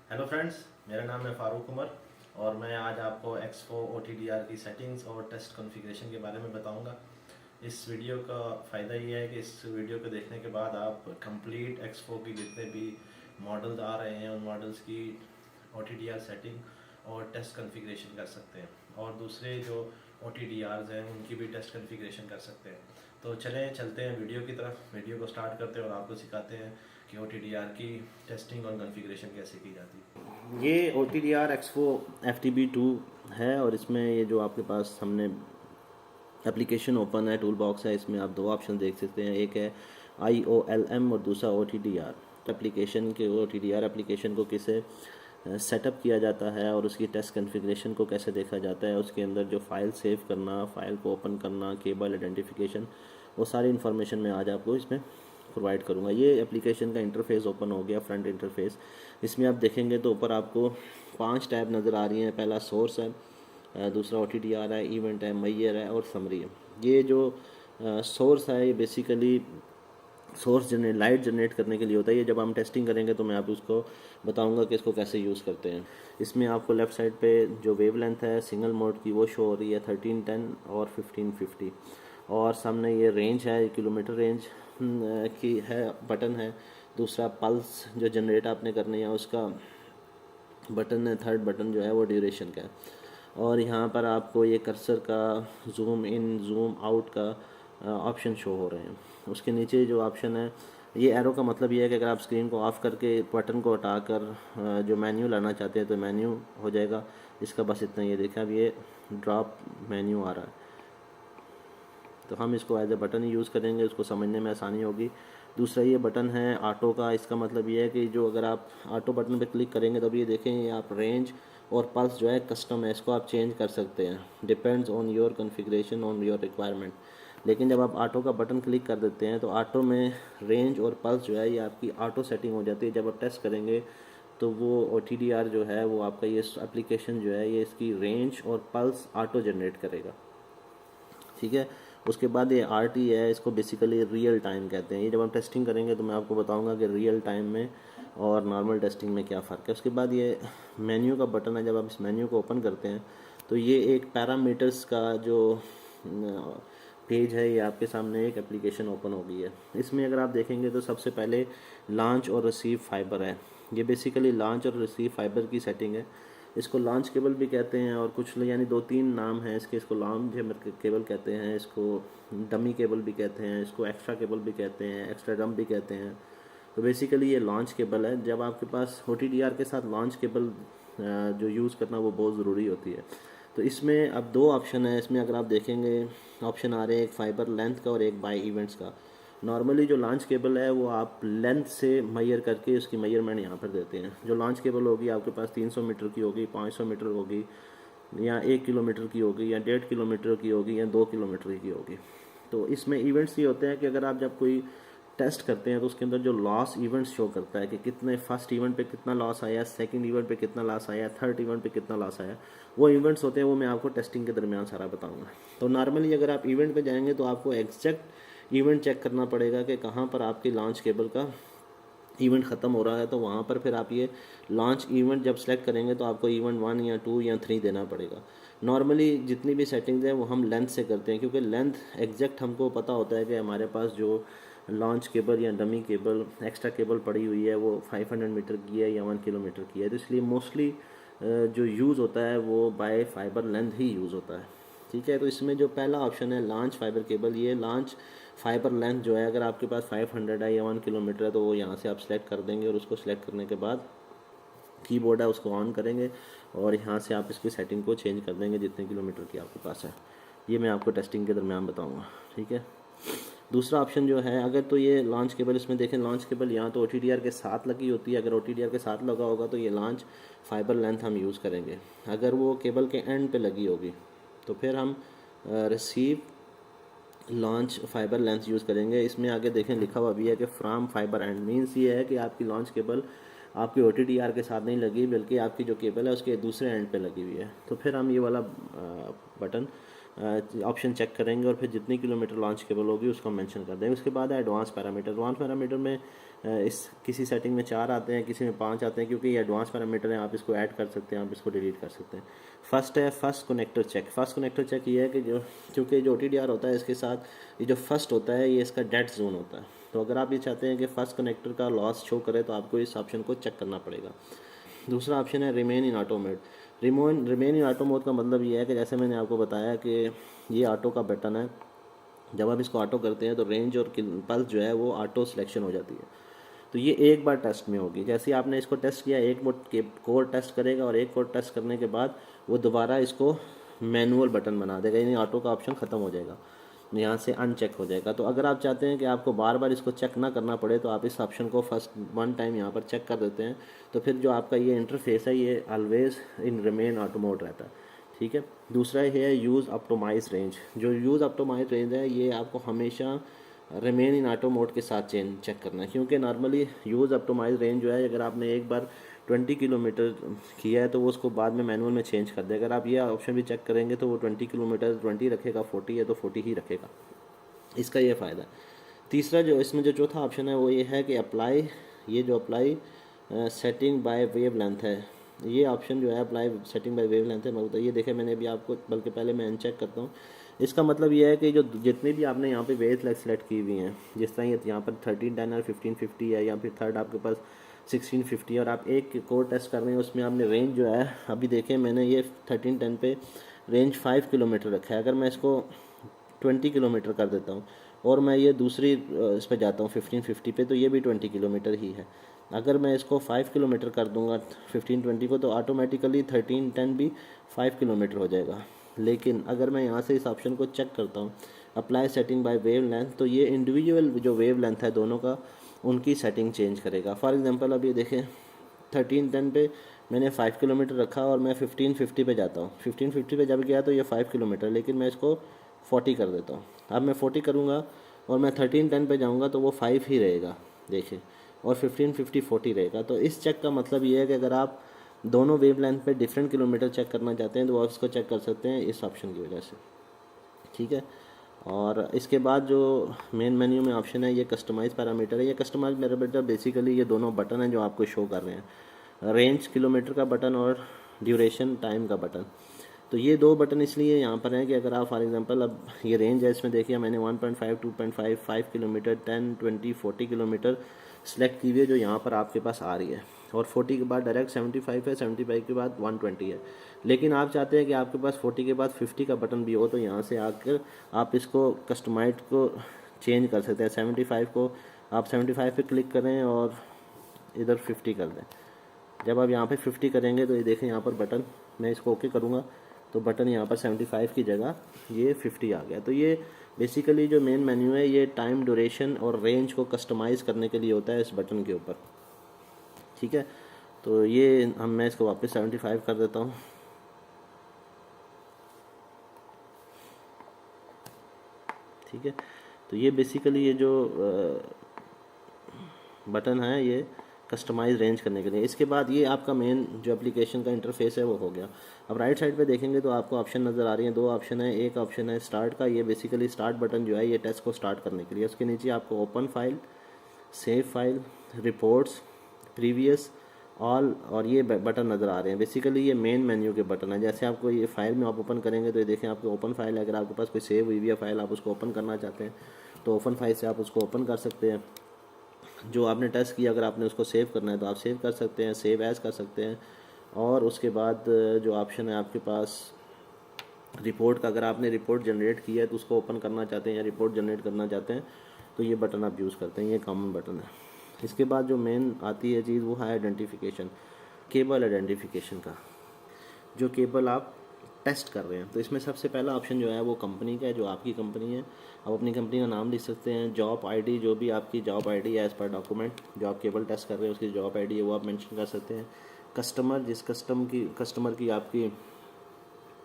Hello friends, मेरा नाम है फारूक उमर और मैं आज आपको X4 OTDR की सेटिंग्स और टेस्ट कॉन्फ़िगरेशन के बारे में बताऊंगा। इस वीडियो का फ़ायदा ये है कि इस वीडियो को देखने के बाद आप कंप्लीट X4 की जितने भी मॉडल्स आ रहे हैं उन मॉडल्स की OTDR सेटिंग और टेस्ट कॉन्फ़िगरेशन कर सकते हैं और दूसरे जो OTDRs हैं उनकी भी टेस्ट कॉन्फ़िगरेशन कर सकते हैं। तो चलते हैं वीडियो की तरफ। वीडियो को स्टार्ट करते हैं और आपको सिखाते हैं कि OTDR की टेस्टिंग और कॉन्फ़िगरेशन कैसे की जाती है। ये O T D R expo FTB2 है और इसमें ये जो आपके पास हमने एप्लीकेशन ओपन है, टूल बॉक्स है, इसमें आप दो ऑप्शन देख सकते हैं। एक है IOLM और दूसरा OTDR एप्लीकेशन के। OTDR एप्लीकेशन को किसे सेटअप किया जाता है और उसकी टेस्ट कॉन्फ़िगरेशन को कैसे देखा जाता है, उसके अंदर जो फाइल सेव करना, फाइल को ओपन करना, केबल आइडेंटिफिकेशन, वो सारी इन्फॉर्मेशन मैं आज आपको इसमें प्रोवाइड करूँगा। ये एप्लीकेशन का इंटरफेस ओपन हो गया, फ्रंट इंटरफेस। इसमें आप देखेंगे तो ऊपर आपको 5 टैब नज़र आ रही हैं। पहला सोर्स है, दूसरा OTDR है, इवेंट है, मैयर है और समरी है। ये जो सोर्स है ये बेसिकली सोर्स लाइट जनरेट करने के लिए होता है। ये जब हम टेस्टिंग करेंगे तो मैं आप उसको बताऊंगा कि इसको कैसे यूज़ करते हैं। इसमें आपको लेफ़्ट साइड पे जो वेव लेंथ है सिंगल मोड की वो शो हो रही है 1310 और 1550, और सामने ये रेंज है, किलोमीटर रेंज की है, बटन है। दूसरा पल्स जो जनरेट आपने करनी है उसका बटन है। थर्ड बटन जो है वो ड्यूरेशन का है। और यहाँ पर आपको ये कर्सर का जूम इन जूम आउट का ऑप्शन शो हो रहे हैं। उसके नीचे जो ऑप्शन है, ये एरो का मतलब ये है कि अगर आप स्क्रीन को ऑफ करके बटन को हटाकर जो मेन्यू लाना चाहते हैं तो मेन्यू हो जाएगा। इसका बस इतना, ये देखा अब ये ड्रॉप मेन्यू आ रहा है, तो हम इसको एज ए बटन ही यूज़ करेंगे, उसको समझने में आसानी होगी। दूसरा ये बटन है ऑटो का। इसका मतलब ये है कि जो अगर आप ऑटो बटन पे क्लिक करेंगे तब ये देखें, ये आप रेंज और पल्स जो है कस्टम है, इसको आप चेंज कर सकते हैं, depends on your configuration on your requirement. लेकिन जब आप ऑटो का बटन क्लिक कर देते हैं तो ऑटो में रेंज और पल्स जो है ये आपकी ऑटो सेटिंग हो जाती है। जब आप टेस्ट करेंगे तो वो OTDR जो है वो आपका ये एप्लीकेशन जो है ये इसकी रेंज और पल्स ऑटो जनरेट करेगा, ठीक है। उसके बाद ये RT है, इसको बेसिकली रियल टाइम कहते हैं। ये जब हम टेस्टिंग करेंगे तो मैं आपको बताऊंगा कि रियल टाइम में और नॉर्मल टेस्टिंग में क्या फ़र्क है। उसके बाद ये मेन्यू का बटन है। जब आप इस मेन्यू को ओपन करते हैं तो ये एक पैरामीटर्स का जो पेज है, ये आपके सामने एक एप्लीकेशन ओपन हो गई है। इसमें अगर आप देखेंगे तो सबसे पहले लॉन्च और रिसीव फाइबर है। ये बेसिकली लॉन्च और रिसीव फाइबर की सेटिंग है। इसको लॉन्च केबल भी कहते हैं और कुछ यानी 2-3 नाम हैं इसके। इसको लॉन्च केबल कहते हैं, इसको डमी केबल भी कहते हैं, इसको एक्स्ट्रा केबल भी कहते हैं, एक्स्ट्रा डम भी कहते हैं। तो बेसिकली ये लॉन्च केबल है। जब आपके पास OTDR के साथ लॉन्च केबल जो यूज़ करना वो बहुत ज़रूरी होती है। तो इसमें अब दो ऑप्शन है। इसमें अगर आप देखेंगे ऑप्शन आ रहे हैं, एक फाइबर लेंथ का और एक बाय इवेंट्स का। नॉर्मली जो लॉन्च केबल है वो आप लेंथ से मैयर करके उसकी मैयरमेंट यहाँ पर देते हैं। जो लॉन्च केबल होगी आपके पास 300 मीटर की होगी, 500 मीटर होगी, या 1 किलोमीटर की होगी, या 1.5 किलोमीटर की होगी, या 2 किलोमीटर की होगी। तो इसमें इवेंट्स ये होते हैं कि अगर आप जब कोई टेस्ट करते हैं तो उसके अंदर जो लॉस इवेंट्स शो करता है कि कितने फर्स्ट इवेंट पे कितना लॉस आया, सेकंड इवेंट पे कितना लॉस आया, थर्ड इवेंट पे कितना लॉस आया, वो इवेंट्स होते हैं। वो मैं आपको टेस्टिंग के दरमियान सारा बताऊंगा। तो नॉर्मली अगर आप इवेंट पे जाएंगे तो आपको एग्जैक्ट इवेंट चेक करना पड़ेगा कि कहाँ पर आपकी लॉन्च केबल का इवेंट ख़त्म हो रहा है। तो वहाँ पर फिर आप ये लॉन्च इवेंट जब सेलेक्ट करेंगे तो आपको इवेंट 1 या 2 या 3 देना पड़ेगा। नॉर्मली जितनी भी सेटिंग्स हैं वो हम लेंथ से करते हैं, क्योंकि लेंथ एग्जैक्ट हमको पता होता है कि हमारे पास जो लॉन्च केबल या डमी केबल एक्स्ट्रा केबल पड़ी हुई है वो 500 मीटर की है या 1 किलोमीटर की है। तो इसलिए मोस्टली जो यूज़ होता है वो बाय फाइबर लेंथ ही यूज़ होता है, ठीक है। तो इसमें जो पहला ऑप्शन है लॉन्च फाइबर केबल, ये लॉन्च फाइबर लेंथ जो है अगर आपके पास 500 है या 1 किलोमीटर है तो वो यहाँ से आप सेलेक्ट कर देंगे और उसको सेलेक्ट करने के बाद कीबोर्ड है उसको ऑन करेंगे और यहाँ से आप इसकी सेटिंग को चेंज कर देंगे जितने किलोमीटर की आपके पास है। ये मैं आपको टेस्टिंग के दरमियान बताऊँगा, ठीक है। दूसरा ऑप्शन जो है, अगर तो ये लॉन्च केबल, इसमें देखें लॉन्च केबल यहाँ तो OTDR के साथ लगी होती है। अगर OTDR के साथ लगा होगा तो ये लॉन्च फाइबर लेंथ हम यूज़ करेंगे। अगर वो केबल के एंड पे लगी होगी तो फिर हम receive launch fibre length use करेंगे। इसमें आगे देखें लिखा हुआ भी है कि फ्राम फाइबर एंड, मीन्स ये है कि आपकी लॉन्च केबल आपकी OTDR के साथ नहीं लगी बल्कि आपकी जो केबल है उसके दूसरे एंड पे लगी हुई है। तो फिर हम ये वाला बटन ऑप्शन चेक करेंगे और फिर जितनी किलोमीटर लॉन्च केबल होगी उसको मेंशन कर देंगे। उसके बाद है एडवांस पैरामीटर। एडवांस पैरामीटर में इस किसी सेटिंग में 4 आते हैं, किसी में 5 आते हैं, क्योंकि ये एडवांस पैरामीटर है, आप इसको ऐड कर सकते हैं, आप इसको डिलीट कर सकते हैं। फर्स्ट है first connector check. First connector check ये है कि क्योंकि जो OTDR होता है इसके साथ ये जो फर्स्ट होता है ये इसका डेड जोन होता है। तो अगर आप ये चाहते हैं कि फर्स्ट कनेक्टर का लॉस शो करे तो आपको इस ऑप्शन को चेक करना पड़ेगा। दूसरा ऑप्शन है remain in auto mode. Remain in auto mode का मतलब ये है कि जैसे मैंने आपको बताया कि ये ऑटो का बटन है, जब आप इसको ऑटो करते हैं तो रेंज और पल्स जो है वो ऑटो सिलेक्शन हो जाती है। तो ये एक बार टेस्ट में होगी। जैसे ही आपने इसको टेस्ट किया, एक कोड टेस्ट करेगा और एक कोड टेस्ट करने के बाद वो दोबारा इसको मैनुअल बटन बना देगा, यानी ऑटो का ऑप्शन ख़त्म हो जाएगा, यहाँ से अनचेक हो जाएगा। तो अगर आप चाहते हैं कि आपको बार बार इसको चेक ना करना पड़े तो आप इस ऑप्शन को फर्स्ट वन टाइम यहाँ पर चेक कर देते हैं, तो फिर जो आपका ये इंटरफेस है ये always in remain auto mode रहता है। ठीक है। दूसरा है यूज़ ऑप्टिमाइज रेंज। जो यूज़ ऑप्टिमाइज रेंज है ये आपको हमेशा रिमेन इन ऑटो मोड के साथ चेक करना है, क्योंकि नॉर्मली यूज़ ऑप्टिमाइज रेंज जो है अगर आपने एक बार 20 किलोमीटर किया है तो वो उसको बाद में मैनुअल में चेंज कर दे। अगर आप ये ऑप्शन भी चेक करेंगे तो वो 20 किलोमीटर 20 रखेगा, 40 है तो 40 ही रखेगा। इसका ये फ़ायदा है। तीसरा जो इसमें जो चौथा ऑप्शन है वो ये है कि अप्लाई, ये जो apply setting by wave length है, ये ऑप्शन जो है apply setting by wave length है। मतलब ये देखें मैंने अभी आपको, बल्कि पहले मैं अनचेक करता हूँ। इसका मतलब ये है कि जो जितनी भी आपने यहाँ पे वेव सेलेक्ट की हुई हैं, जिस तरह ये यहाँ पर 1310 और 1550 है, या फिर थर्ड आपके पास 1650 और आप एक कोड टेस्ट कर रहे हैं उसमें आपने रेंज जो है, अभी देखें मैंने ये 1310 पे रेंज 5 किलोमीटर रखा है। अगर मैं इसको 20 किलोमीटर कर देता हूँ और मैं ये दूसरी इस पर जाता हूँ 1550 पे, तो ये भी 20 किलोमीटर ही है। अगर मैं इसको 5 किलोमीटर कर दूंगा 1520 को तो ऑटोमेटिकली 1310 भी 5 किलोमीटर हो जाएगा। लेकिन अगर मैं यहाँ से इस ऑप्शन को चेक करता हूँ apply setting by wave length, तो ये इंडिविजुअल जो वेव लेंथ है दोनों का, उनकी सेटिंग चेंज करेगा। फॉर एग्जांपल अभी देखें 1310 पे मैंने 5 किलोमीटर रखा और मैं 1550 पे जाता हूँ। 1550 पे जब गया तो ये 5 किलोमीटर, लेकिन मैं इसको 40 कर देता हूँ। अब मैं 40 करूँगा और मैं 1310 पे जाऊँगा तो वो 5 ही रहेगा, देखिए, और 1550 40 रहेगा। तो इस चेक का मतलब ये है कि अगर आप दोनों वेव लेंथ पे डिफरेंट किलोमीटर चेक करना चाहते हैं तो आप इसको चेक कर सकते हैं इस ऑप्शन की वजह से। ठीक है। और इसके बाद जो मेन मेन्यू में ऑप्शन है ये कस्टमाइज पैरामीटर है। ये कस्टमाइज पैरामीटर बेसिकली ये दोनों बटन हैं जो आपको शो कर रहे हैं, रेंज किलोमीटर का बटन और ड्यूरेशन टाइम का बटन। तो ये दो बटन इसलिए यहाँ पर हैं कि अगर आप फॉर एग्जांपल, अब ये रेंज है, इसमें देखिए मैंने 1.5 2.5 5 किलोमीटर 10 20 40 किलोमीटर सेलेक्ट की हुई है जो यहाँ पर आपके पास आ रही है, और 40 के बाद डायरेक्ट 75 है, 75 के बाद 120 है। लेकिन आप चाहते हैं कि आपके पास 40 के बाद 50 का बटन भी हो, तो यहाँ से आकर आप इसको कस्टमाइज को चेंज कर सकते हैं। 75 को आप 75 पे क्लिक करें और इधर 50 कर दें। जब आप यहाँ पे 50 करेंगे तो ये देखें यहाँ पर बटन, मैं इसको ओके करूँगा तो बटन यहाँ पर 75 की जगह ये 50 आ गया। तो ये बेसिकली जो मेन मेन्यू है ये टाइम, ड्यूरेशन और रेंज को कस्टमाइज़ करने के लिए होता है इस बटन के ऊपर। ठीक है। तो ये मैं इसको वापस 75 कर देता हूँ। ठीक है। तो ये बेसिकली ये जो बटन है ये कस्टमाइज रेंज करने के लिए। इसके बाद ये आपका मेन जो एप्लीकेशन का इंटरफेस है वो हो गया। अब राइट साइड पे देखेंगे तो आपको ऑप्शन नज़र आ रही हैं, दो ऑप्शन है। एक ऑप्शन है स्टार्ट का, ये बेसिकली स्टार्ट बटन जो है ये टेस्ट को स्टार्ट करने के लिए। उसके नीचे आपको open file, save file, reports, previous, all और ये बटन नज़र आ रहे हैं। बेसिकली ये मेन मेन्यू के बटन है। जैसे आपको ये फाइल में आप ओपन करेंगे तो ये देखें आपको ओपन फाइल है। अगर आपके पास कोई सेव हुई है फाइल, आप उसको ओपन करना चाहते हैं तो ओपन फाइल से आप उसको ओपन कर सकते हैं। जो आपने टेस्ट किया अगर आपने उसको सेव करना है तो आप सेव कर सकते हैं, सेव एज कर सकते हैं। और उसके बाद जो ऑप्शन है आपके पास रिपोर्ट का, अगर आपने रिपोर्ट जनरेट किया है तो उसको ओपन करना चाहते हैं या रिपोर्ट जनरेट करना चाहते हैं तो ये बटन आप यूज़ करते हैं, ये कॉमन बटन है। इसके बाद जो मेन आती है चीज़ वो है आइडेंटिफिकेशन, केबल आइडेंटिफिकेशन का, जो केबल आप टेस्ट कर रहे हैं। तो इसमें सबसे पहला ऑप्शन जो है वो कंपनी का है, जो आपकी कंपनी है। आप अपनी कंपनी का नाम लिख सकते हैं, जॉब आईडी, जो भी आपकी जॉब आईडी है एज़ पर डॉक्यूमेंट, जो आप केबल टेस्ट कर रहे हैं उसकी जॉब आईडी है वो आप मेंशन कर सकते हैं। कस्टमर, जिस कस्टमर की आपकी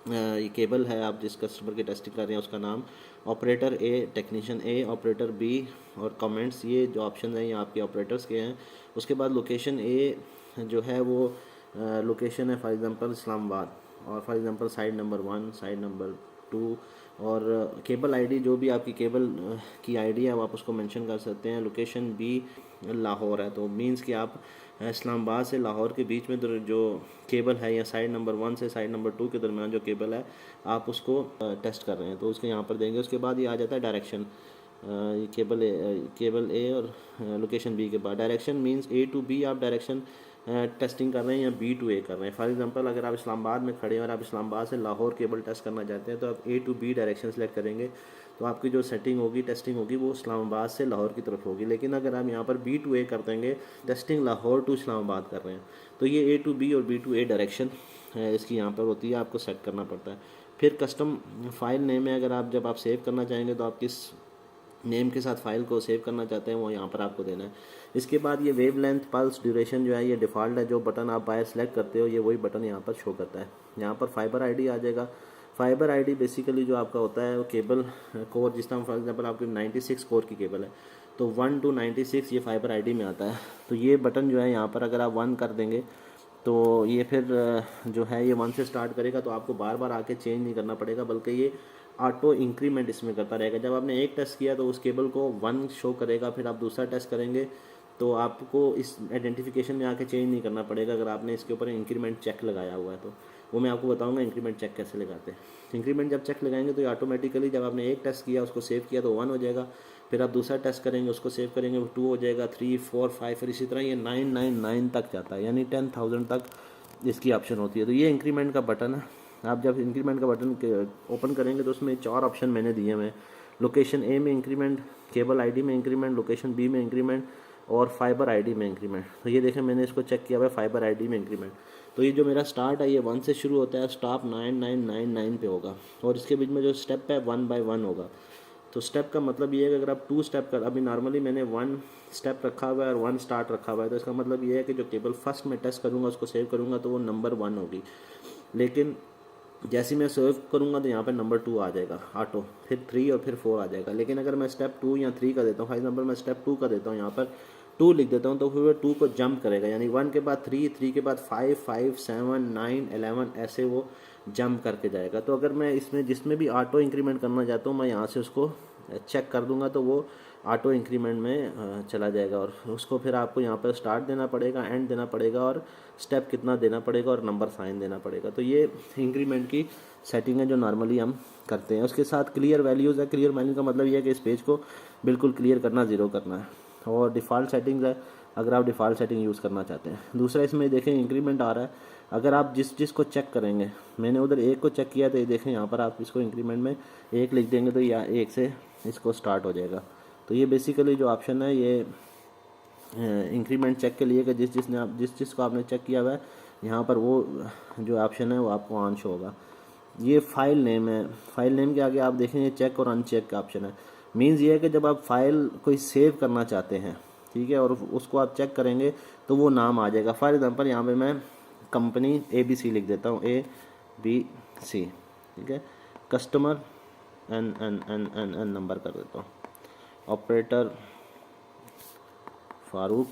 ये केबल है, आप जिस कस्टमर की टेस्टिंग कर रहे हैं उसका नाम। Operator A, technician A, operator B और कमेंट्स, ये जो ऑप्शन हैं ये आपके ऑपरेटर्स के हैं। उसके बाद लोकेशन ए जो है वो लोकेशन है फॉर एग्जांपल इस्लामाबाद, और for example side number 1, side number 2, और केबल आईडी, जो भी आपकी केबल की आईडी है वो आप उसको मेंशन कर सकते हैं। लोकेशन बी लाहौर है, तो मींस कि आप इस्लामाबाद से लाहौर के बीच में जो केबल है या साइड नंबर 1 से साइड नंबर 2 के दरमियान जो केबल है आप उसको टेस्ट कर रहे हैं, तो उसके यहाँ पर देंगे। उसके बाद ये आ जाता है डायरेक्शन, ये केबल ए और लोकेशन बी के बाद direction means A to B आप डायरेक्शन टेस्टिंग कर रहे हैं या बी टू ए कर रहे हैं। फॉर एग्जांपल अगर आप इस्लामाबाद में खड़े हैं और आप इस्लामाबाद से लाहौर केबल टेस्ट करना चाहते हैं तो आप ए टू बी डायरेक्शन सेलेक्ट करेंगे, तो आपकी जो सेटिंग होगी टेस्टिंग होगी वो इस्लामाबाद से लाहौर की तरफ होगी। लेकिन अगर आप यहाँ पर बी टू ए कर देंगे, टेस्टिंग लाहौर टू इस्लामाबाद कर रहे हैं, तो ये ए टू बी और बी टू ए डायरेक्शन इसकी यहाँ पर होती है, आपको सेट करना पड़ता है। फिर कस्टम फाइल नेम है, अगर आप जब आप सेव करना चाहेंगे तो आप किस नेम के साथ फाइल को सेव करना चाहते हैं वो यहाँ पर आपको देना है। इसके बाद ये वेव लेंथ पल्स ड्यूरेशन जो है ये डिफ़ॉल्ट है, जो बटन आप बाहर सेलेक्ट करते हो ये वही बटन यहाँ पर शो करता है। यहाँ पर फाइबर आईडी आ जाएगा। फाइबर आईडी बेसिकली जो आपका होता है वो केबल कोर, जिस तरह फॉर एग्जांपल आपकी 96 कोर की केबल है तो 1 to 96 ये फाइबर आईडी में आता है। तो ये बटन जो है यहाँ पर अगर आप 1 कर देंगे तो ये फिर जो है ये 1 से स्टार्ट करेगा, तो आपको बार बार आके चेंज नहीं करना पड़ेगा, बल्कि ये ऑटो इंक्रीमेंट इसमें करता रहेगा। जब आपने एक टेस्ट किया तो उस केबल को 1 शो करेगा, फिर आप दूसरा टेस्ट करेंगे तो आपको इस आइडेंटिफिकेशन में आके चेंज नहीं करना पड़ेगा अगर आपने इसके ऊपर इंक्रीमेंट चेक लगाया हुआ है। तो वो मैं आपको बताऊंगा इंक्रीमेंट चेक कैसे लगाते हैं। इंक्रीमेंट जब चेक लगाएंगे तो ये ऑटोमेटिकली जब आपने एक टेस्ट किया उसको सेव किया तो 1 हो जाएगा, फिर आप दूसरा टेस्ट करेंगे उसको सेव करेंगे वो 2 हो जाएगा, 3, 4, 5, फिर इसी तरह ये 999 तक जाता है, यानी 10,000 तक इसकी ऑप्शन होती है। तो ये इंक्रीमेंट का बटन है। आप जब इंक्रीमेंट का बटन ओपन करेंगे तो उसमें 4 ऑप्शन मैंने दिए हैं। लोकेशन ए में इंक्रीमेंट, केबल आईडी में इंक्रीमेंट, लोकेशन बी में इंक्रीमेंट और फाइबर आईडी में इंक्रीमेंट। तो ये देखें मैंने इसको चेक किया हुआ है फाइबर आईडी में इंक्रीमेंट। तो ये जो मेरा स्टार्ट है ये 1 से शुरू होता है, स्टॉप 9999 पे होगा और इसके बीच में जो स्टेप है 1 by 1 होगा। तो स्टेप का मतलब ये है कि अगर आप 2 स्टेप कर, अभी नॉर्मली मैंने 1 स्टेप रखा हुआ है और 1 स्टार्ट रखा हुआ है, तो इसका मतलब ये है कि जो केबल फर्स्ट में टेस्ट करूँगा उसको सेव करूँगा तो वो नंबर 1 होगी, लेकिन जैसे मैं सेव करूँगा तो यहाँ पर नंबर 2 आ जाएगा ऑटो, फिर 3 और फिर 4 आ जाएगा। लेकिन अगर मैं स्टेप 2 या 3 का देता हूँ, फॉर एग्जाम्पल मैं स्टेप 2 का देता हूँ, यहाँ पर 2 लिख देता हूँ, तो फिर वो 2 को जंप करेगा, यानी 1 के बाद 3, 3 के बाद 5, 5, 7, 9, 11 ऐसे वो जंप करके जाएगा। तो अगर मैं इसमें जिसमें भी ऑटो इंक्रीमेंट करना चाहता हूँ मैं यहाँ से उसको चेक कर दूंगा तो वो ऑटो इंक्रीमेंट में चला जाएगा और उसको फिर आपको यहाँ पर स्टार्ट देना पड़ेगा, एंड देना पड़ेगा और स्टेप कितना देना पड़ेगा और नंबर साइन देना पड़ेगा। तो ये इंक्रीमेंट की सेटिंग है जो नॉर्मली हम करते हैं। उसके साथ क्लियर वैल्यूज़ है। क्लियर वैल्यू का मतलब ये है कि इस पेज को बिल्कुल क्लियर करना, 0 करना है। और डिफ़ॉल्ट सेटिंग्स है अगर आप डिफ़ॉल्ट सेटिंग यूज़ करना चाहते हैं। दूसरा इसमें देखें इंक्रीमेंट आ रहा है, अगर आप जिस को चेक करेंगे, मैंने उधर 1 को चेक किया तो ये देखें यहाँ पर आप इसको इंक्रीमेंट में 1 लिख देंगे तो या 1 से इसको स्टार्ट हो जाएगा। तो ये बेसिकली जो ऑप्शन है ये इंक्रीमेंट चेक के लिए कि जिस को आपने चेक किया हुआ है यहाँ पर वो जो ऑप्शन है वो आपको ऑन शो होगा। ये फाइल नेम है। फाइल नेम के आगे आप देखेंगे चेक और अनचेक का ऑप्शन है। मीन्स ये है कि जब आप फाइल कोई सेव करना चाहते हैं, ठीक है, और उसको आप चेक करेंगे तो वो नाम आ जाएगा। फॉर एग्जांपल यहाँ पे मैं कंपनी ABC लिख देता हूँ, ABC, ठीक है, कस्टमर N नंबर कर देता हूँ, ऑपरेटर फारूक,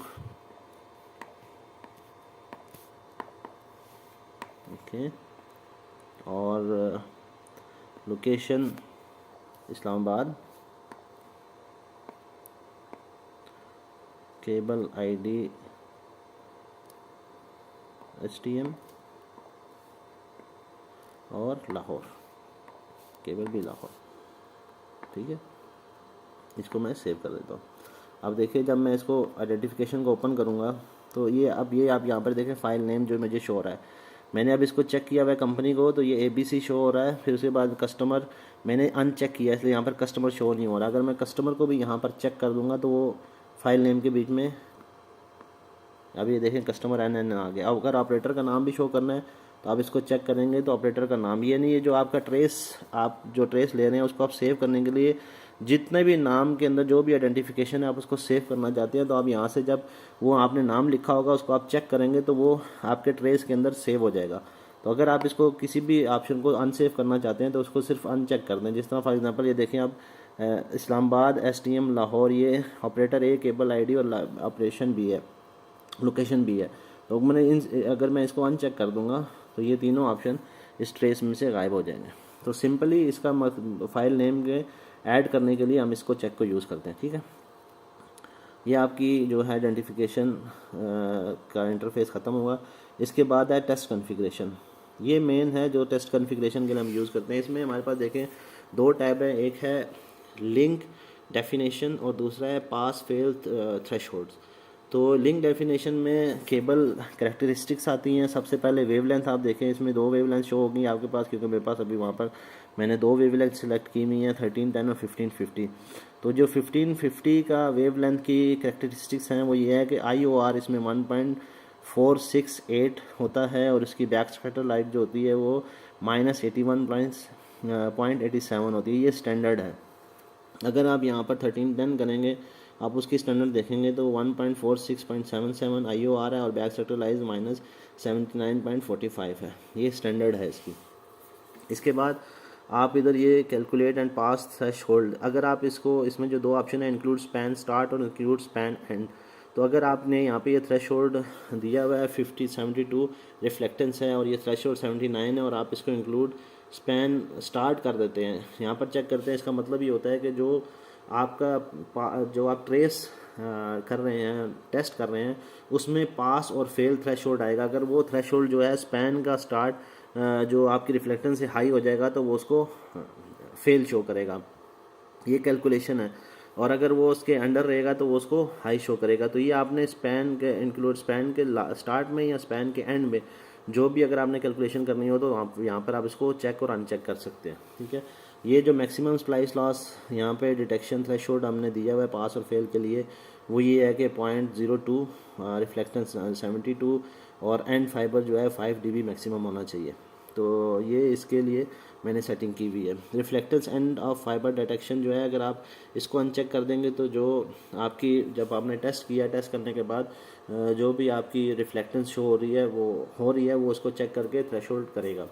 ओके, और location Islamabad, cable ID STM और लाहौर, केबल भी लाहौर, ठीक है। इसको मैं सेव कर देता हूँ। अब देखिए जब मैं इसको आइडेंटिफिकेशन को ओपन करूँगा तो ये अब ये आप यहाँ पर देखें फाइल नेम जो मुझे शो हो रहा है। मैंने अब इसको चेक किया हुआ है कंपनी को तो ये ABC शो हो रहा है। फिर उसके बाद कस्टमर मैंने अनचेक किया इसलिए यहाँ पर कस्टमर शो नहीं हो रहा। अगर मैं कस्टमर को भी यहाँ पर चेक कर दूँगा तो वो फाइल नेम के बीच में अब ये देखें कस्टमर NN आ गया। अब अगर ऑपरेटर का नाम भी शो करना है तो आप इसको चेक करेंगे तो ऑपरेटर का नाम, ये नहीं है जो आपका ट्रेस, आप जो ट्रेस ले रहे हैं उसको आप सेव करने के लिए जितने भी नाम के अंदर जो भी आइडेंटिफिकेशन है आप उसको सेव करना चाहते हैं तो आप यहाँ से जब वो आपने नाम लिखा होगा उसको आप चेक करेंगे तो वो आपके ट्रेस के अंदर सेव हो जाएगा। तो अगर आप इसको किसी भी ऑप्शन को अनसेव करना चाहते हैं तो उसको सिर्फ अनचेक कर दें। जिस तरह फॉर एग्जांपल ये देखें आप इस्लामाबाद STM लाहौर, ये ऑपरेटर A, केबल आईडी और ऑपरेशन भी है, लोकेशन भी है। तो मैंने अगर मैं इसको अनचेक कर दूंगा तो ये तीनों ऑप्शन इस ट्रेस में से गायब हो जाएंगे। तो सिंपली इसका फाइल नेम के ऐड करने के लिए हम इसको चेक को यूज़ करते हैं, ठीक है। ये आपकी जो है आइडेंटिफिकेशन का इंटरफेस ख़त्म होगा। इसके बाद है टेस्ट कॉन्फ़िगरेशन। ये मेन है जो टेस्ट कॉन्फ़िगरेशन के लिए हम यूज़ करते हैं। इसमें हमारे पास देखें दो टैब है, एक है लिंक डेफिनेशन और दूसरा है पास फेल थ्रेशोल्ड्स। तो लिंक डेफिनेशन में केबल करैक्टरिस्टिक्स आती हैं। सबसे पहले वेवलेंथ आप देखें, इसमें दो वेवलेंथ शो होगी आपके पास, क्योंकि मेरे पास अभी वहाँ पर मैंने दो वेवलेंथ सेलेक्ट की हुई हैं, 1310 और 1550। तो जो 1550 का वेवलेंथ की करैक्टरिस्टिक्स हैं वो ये है कि IOR इसमें 1.468 होता है और इसकी बैक स्कैटर लाइट जो होती है वो -81.87 होती है। ये स्टैंडर्ड है। अगर आप यहाँ पर 1310 करेंगे, आप उसकी स्टैंडर्ड देखेंगे तो 1.46.77 IOR है और बैक सेक्टर लाइज -79.45 है। ये स्टैंडर्ड है इसकी। इसके बाद आप इधर ये कैलकुलेट एंड पास थ्रेशोल्ड, अगर आप इसको, इसमें जो दो ऑप्शन है इंक्लूड स्पैन स्टार्ट और इंक्लूड स्पैन एंड, तो अगर आपने यहाँ पे ये थ्रेशोल्ड दिया हुआ है 72 रिफ्लेक्टेंस है और ये थ्रेशोल्ड 79 है और आप इसको इंक्लूड स्पैन स्टार्ट कर देते हैं, यहाँ पर चेक करते हैं। इसका मतलब ये होता है कि जो आपका जो आप ट्रेस कर रहे हैं, टेस्ट कर रहे हैं, उसमें पास और फेल थ्रेशोल्ड आएगा। अगर वो थ्रेशोल्ड जो है स्पैन का स्टार्ट जो आपकी रिफ्लेक्टेंस से हाई हो जाएगा तो वो उसको फेल शो करेगा। ये कैलकुलेशन है। और अगर वो उसके अंडर रहेगा तो वो उसको हाई शो करेगा। तो ये आपने स्पैन के इंक्लूड स्पैन के स्टार्ट में या स्पैन के एंड में जो भी अगर आपने कैलकुलेशन करनी हो तो यहाँ पर आप इसको चेक और अनचेक कर सकते हैं। ठीक है। ये जो मैक्सिमम स्प्लाइस लॉस यहाँ पे डिटेक्शन थ्रेशोल्ड हमने दिया हुआ है पास और फेल के लिए, वो ये है कि 0.02 रिफ्लेक्टेंस 72 और एंड फाइबर जो है 5 dB मैक्सिमम होना चाहिए। तो ये इसके लिए मैंने सेटिंग की हुई है। Reflectance end of fibre detection जो है, अगर आप इसको अनचेक कर देंगे तो जो आपकी, जब आपने टेस्ट किया, टेस्ट करने के बाद जो भी आपकी रिफ्लेक्टेंस शो हो रही है वो उसको चेक करके थ्रेशोल्ड करेगा।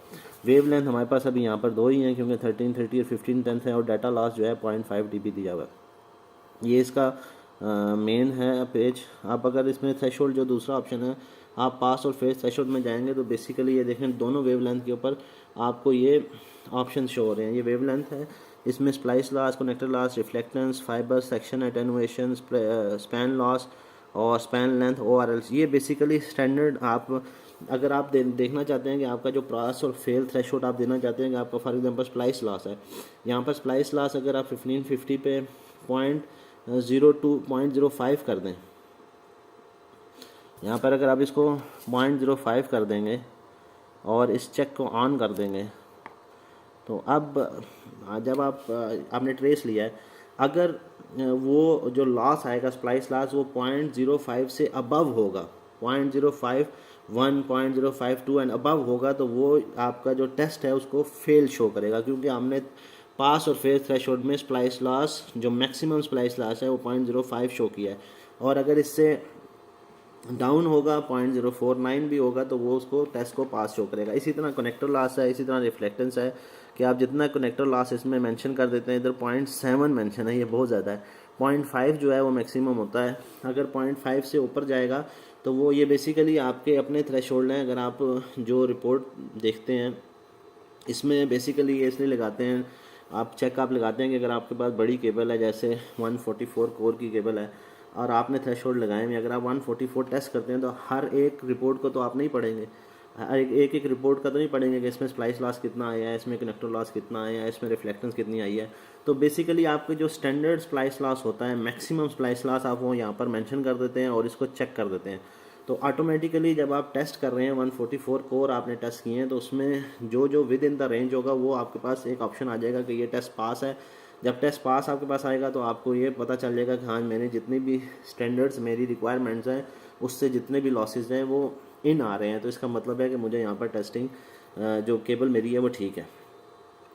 वेवलेंथ हमारे पास अभी यहाँ पर दो ही हैं, क्योंकि 1330 और 1510 है और डाटा लॉस जो है 0.5 dB दिया हुआ है। ये इसका मेन है पेज। आप अगर इसमें थ्रेशोल्ड जो दूसरा ऑप्शन है, आप पास और फेस थ्रेशोल्ड में जाएंगे तो बेसिकली ये देखें दोनों वेवलेंथ के ऊपर आपको ये ऑप्शन शो हो रहे हैं। ये वेवलेंथ है, इसमें splice loss, connector loss, reflectance, fibre section attenuation, span loss और स्पैन लेंथ ORLs, ये बेसिकली स्टैंडर्ड। आप अगर आप देखना चाहते हैं कि आपका जो पास और फेल थ्रेशोल्ड आप देना चाहते हैं कि आपका फॉर एग्जांपल स्प्लाइस लॉस है, यहाँ पर स्प्लाइस लॉस अगर आप 1550 पे 0.05 कर दें, यहाँ पर अगर आप इसको 0.05 कर देंगे और इस चेक को ऑन कर देंगे, तो अब जब आपने ट्रेस लिया है, अगर वो जो लॉस आएगा स्प्लाइस लॉस वो 0.05 से अबव होगा, 0.051 0.052 एंड अबव होगा, तो वो आपका जो टेस्ट है उसको फेल शो करेगा, क्योंकि हमने पास और फेल थ्रेशोल्ड में स्प्लाइस लॉस जो मैक्सिमम स्प्लाइस लॉस है वो 0.05 शो किया है। और अगर इससे डाउन होगा 0.049 भी होगा तो वो उसको टेस्ट को पास शो करेगा। इसी तरह कनेक्टर लॉस है, इसी तरह रिफ्लेक्टेंस है कि आप जितना कनेक्टर लॉस इसमें मेंशन कर देते हैं, इधर 0.7 मेंशन है, ये बहुत ज़्यादा है। 0.5 जो है वो मैक्सिमम होता है। अगर 0.5 से ऊपर जाएगा तो वो ये बेसिकली आपके अपने थ्रेशोल्ड हैं। अगर आप जो रिपोर्ट देखते हैं इसमें बेसिकली ये इसलिए लगाते हैं, आप लगाते हैं कि अगर आपके पास बड़ी केबल है, जैसे 144 कोर की केबल है और आपने थ्रेशोल्ड लगाए हैं, अगर आप 144 टेस्ट करते हैं तो हर एक रिपोर्ट को तो आप नहीं पढ़ेंगे, एक रिपोर्ट का तो नहीं पढ़ेंगे कि इसमें स्प्लाइस लॉस कितना आया है, इसमें कनेक्टर लॉस कितना आया है, इसमें रिफ्लेक्टेंस कितनी आई है। तो बेसिकली आपके जो स्टैंडर्ड स्प्लाइस लॉस होता है, मैक्सिमम स्प्लाइस लॉस, आप वो यहाँ पर मेंशन कर देते हैं और इसको चेक कर देते हैं। तो ऑटोमेटिकली जब आप टेस्ट कर रहे हैं 144 कोर आपने टेस्ट किए हैं, तो उसमें जो विद इन द रेंज होगा वो आपके पास एक ऑप्शन आ जाएगा कि ये टेस्ट पास है। जब टेस्ट पास आपके पास आएगा तो आपको ये पता चल जाएगा कि हाँ, मैंने जितनी भी स्टैंडर्ड्स मेरी रिक्वायरमेंट्स हैं उससे जितने भी लॉसेज हैं वो इन आ रहे हैं। तो इसका मतलब है कि मुझे यहाँ पर टेस्टिंग जो केबल मेरी है वो ठीक है,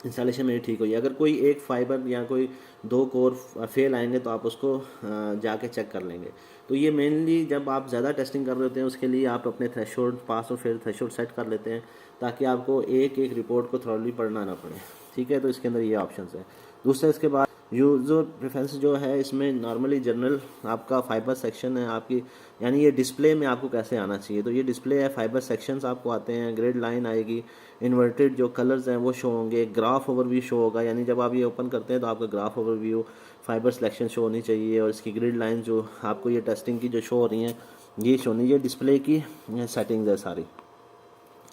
इंस्टॉलेशन मेरी ठीक हुई। अगर कोई एक फाइबर या कोई दो कोर फेल आएंगे तो आप उसको जाके चेक कर लेंगे। तो ये मेनली जब आप ज़्यादा टेस्टिंग कर रहे होते हैं उसके लिए आप अपने थ्रेशोल्ड पास और फेल थ्रेशोल्ड सेट कर लेते हैं, ताकि आपको एक एक रिपोर्ट को थॉरली पढ़ना ना पड़े। ठीक है, तो इसके अंदर ये ऑप्शन है। दूसरा, इसके बाद यूज़र प्रेफरेंस जो है, इसमें नॉर्मली जनरल आपका फाइबर सेक्शन है आपकी, यानी ये डिस्प्ले में आपको कैसे आना चाहिए। तो ये डिस्प्ले है, फाइबर सेक्शंस आपको आते हैं, ग्रिड लाइन आएगी, इन्वर्टेड जो कलर्स हैं वो शो होंगे, ग्राफ ओवरव्यू शो होगा, यानी जब आप ये ओपन करते हैं तो आपका graph overview, fibre selection show होनी चाहिए, और इसकी ग्रिड लाइन जो आपको ये टेस्टिंग की जो शो हो रही हैं ये शो नहीं, ये डिस्प्ले की सेटिंग्स है सारी।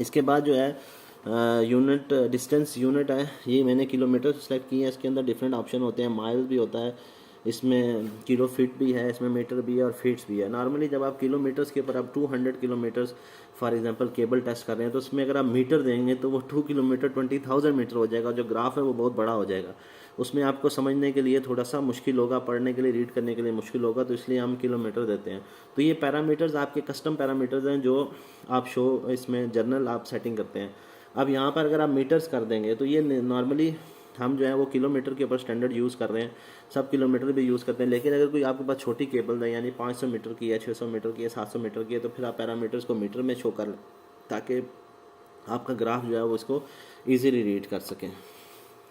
इसके बाद जो है यूनिट डिस्टेंस यूनिट है, ये मैंने किलोमीटर सेलेक्ट किए हैं। इसके अंदर डिफरेंट ऑप्शन होते हैं, माइल्स भी होता है, इसमें किलो फीट भी है, इसमें मीटर भी है और फीट्स भी है। नॉर्मली जब आप किलोमीटर्स के ऊपर आप 200 kilometres for example cable test कर रहे हैं तो उसमें अगर आप मीटर देंगे तो वो 2 किलोमीटर 20,000 मीटर हो जाएगा, जो ग्राफ है वो बहुत बड़ा हो जाएगा। उसमें आपको समझने के लिए थोड़ा सा मुश्किल होगा, पढ़ने के लिए रीड करने के लिए मुश्किल होगा, तो इसलिए हम किलोमीटर देते हैं। तो ये पैरामीटर्स आपके कस्टम पैरामीटर्स हैं जो आप शो इसमें जर्नल आप सेटिंग करते हैं। अब यहाँ पर अगर आप मीटर्स कर देंगे तो ये नॉर्मली हम जो है वो किलोमीटर के ऊपर स्टैंडर्ड यूज़ कर रहे हैं, सब किलोमीटर भी यूज़ करते हैं। लेकिन अगर कोई आपके पास छोटी केबल है, यानी 500 मीटर की है, 600 मीटर की है, 700 मीटर की है, तो फिर आप पैरामीटर्स को मीटर में शो कर, ताकि आपका ग्राफ जो है वो इसको ईज़िली रीड कर सकें।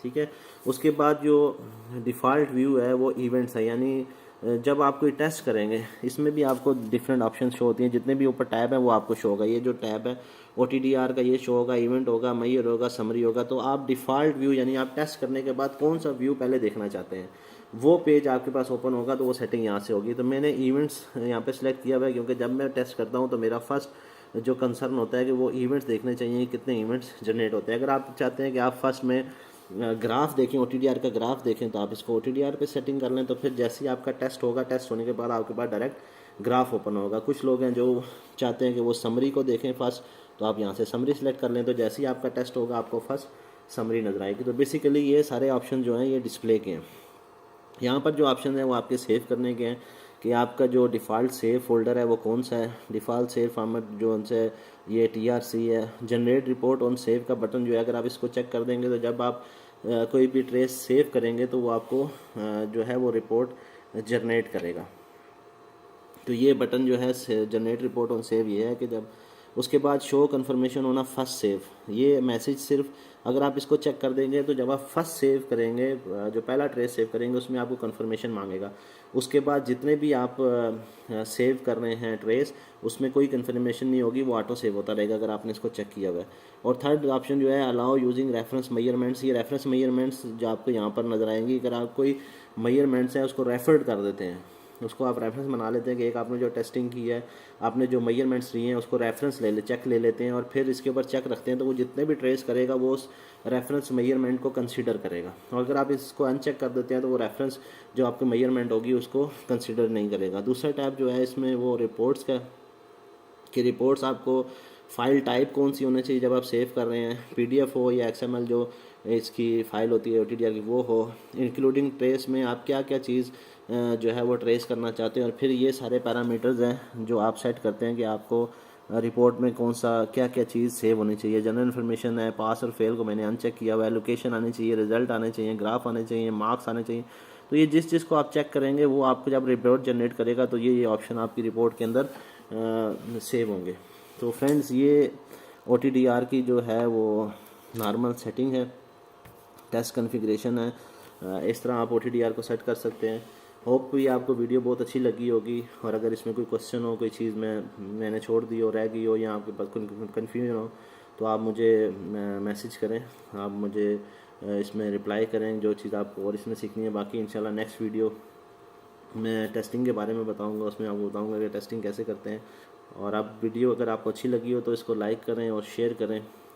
ठीक है। उसके बाद जो डिफ़ॉल्ट व्यू है वो इवेंट्स है, यानी जब आप कोई टेस्ट करेंगे इसमें भी आपको डिफरेंट ऑप्शन शो होती हैं, जितने भी ऊपर टैब है वो आपको शो होगा। ये जो टैब है OTDR का ये शो होगा, इवेंट होगा, मैयर होगा, समरी होगा। तो आप डिफ़ॉल्ट व्यू यानी आप टेस्ट करने के बाद कौन सा व्यू पहले देखना चाहते हैं वो पेज आपके पास ओपन होगा, तो वो सेटिंग यहाँ से होगी। तो मैंने इवेंट्स यहाँ पे सिलेक्ट किया हुआ है, क्योंकि जब मैं टेस्ट करता हूँ तो मेरा फर्स्ट जो कंसर्न होता है कि वो इवेंट्स देखने चाहिए, कितने इवेंट्स जनरेट होते हैं। अगर आप चाहते हैं कि आप फर्स्ट में ग्राफ देखें, OTDR का ग्राफ देखें, तो आप इसको OTDR पे सेटिंग कर लें। तो फिर जैसे ही आपका टेस्ट होगा, टेस्ट होने के बाद आपके पास डायरेक्ट ग्राफ ओपन होगा। कुछ लोग हैं जो चाहते हैं कि वो समरी को देखें फर्स्ट, तो आप यहाँ से समरी सेलेक्ट कर लें, तो जैसे ही आपका टेस्ट होगा आपको फर्स्ट समरी नजर आएगी। तो बेसिकली ये सारे ऑप्शन जो हैं ये डिस्प्ले के हैं। यहाँ पर जो ऑप्शन है वो आपके सेव करने के हैं कि आपका जो डिफ़ॉल्ट सेव फोल्डर है वो कौन सा है। डिफ़ॉल्ट सेव फॉर्मेट जो उनसे ये TRC है। जनरेट रिपोर्ट ऑन सेव का बटन जो है, अगर आप इसको चेक कर देंगे तो जब आप कोई भी ट्रेस सेव करेंगे तो वो आपको जो है वो रिपोर्ट जनरेट करेगा। तो ये बटन जो है जनरेट रिपोर्ट ऑन सेव ये है कि जब उसके बाद शो कन्फर्मेशन होना फर्स्ट सेव, ये मैसेज सिर्फ अगर आप इसको चेक कर देंगे तो जब आप फर्स्ट सेव करेंगे, जो पहला ट्रेस सेव करेंगे उसमें आपको कन्फर्मेशन मांगेगा। उसके बाद जितने भी आप सेव कर रहे हैं ट्रेस उसमें कोई कन्फर्मेशन नहीं होगी, वो ऑटो सेव होता रहेगा अगर आपने इसको चेक किया हुआ है। और थर्ड ऑप्शन जो है अलाउ यूजिंग रेफरेंस मेजरमेंट्स, ये रेफरेंस मेजरमेंट्स जो आपको यहाँ पर नज़र आएंगी, अगर आप कोई मेजरमेंट्स हैं उसको रेफर्ड कर देते हैं, उसको आप रेफरेंस बना लेते हैं कि एक आपने जो टेस्टिंग की है, आपने जो मेजरमेंट्स लिए हैं उसको रेफरेंस चेक ले लेते हैं और फिर इसके ऊपर चेक रखते हैं, तो वो जितने भी ट्रेस करेगा वो उस रेफरेंस मेजरमेंट को कंसीडर करेगा। और अगर आप इसको अनचेक कर देते हैं तो वो रेफरेंस जो आपकी मेजरमेंट होगी उसको कंसीडर नहीं करेगा। दूसरा टैब जो है इसमें वो रिपोर्ट्स का, कि रिपोर्ट्स आपको फ़ाइल टाइप कौन सी होनी चाहिए जब आप सेव कर रहे हैं, PDF हो या XML जो इसकी फ़ाइल होती है OTDR की वो हो, इंक्लूडिंग ट्रेस में आप क्या क्या चीज़ जो है वो ट्रेस करना चाहते हैं। और फिर ये सारे पैरामीटर्स हैं जो आप सेट करते हैं कि आपको रिपोर्ट में कौन सा क्या क्या चीज़ सेव होनी चाहिए। जनरल इन्फॉर्मेशन है, पास और फेल को मैंने अनचेक किया हुआ है, लोकेशन आनी चाहिए, रिजल्ट आने चाहिए, ग्राफ आने चाहिए, मार्क्स आने चाहिए। तो ये जिस चीज़ को आप चेक करेंगे वो आपको जब रिपोर्ट जनरेट करेगा तो ये ऑप्शन आपकी रिपोर्ट के अंदर सेव होंगे। तो फ्रेंड्स ये OTDR की जो है वो नॉर्मल सेटिंग है, टेस्ट कॉन्फ़िगरेशन है। इस तरह आप OTDR को सेट कर सकते हैं। होप ये आपको वीडियो बहुत अच्छी लगी होगी, और अगर इसमें कोई क्वेश्चन हो, कोई चीज़ मैंने छोड़ दी हो, रह गई हो, या आपके पास कोई कन्फ्यूजन हो तो आप मुझे मैसेज करें, आप मुझे इसमें रिप्लाई करें जो चीज़ आपको और इसमें सीखनी है। बाकी इंशाल्लाह नेक्स्ट वीडियो मैं टेस्टिंग के बारे में बताऊंगा, उसमें आपको बताऊंगा कि टेस्टिंग कैसे करते हैं। और आप वीडियो अगर आपको अच्छी लगी हो तो इसको लाइक करें और शेयर करें।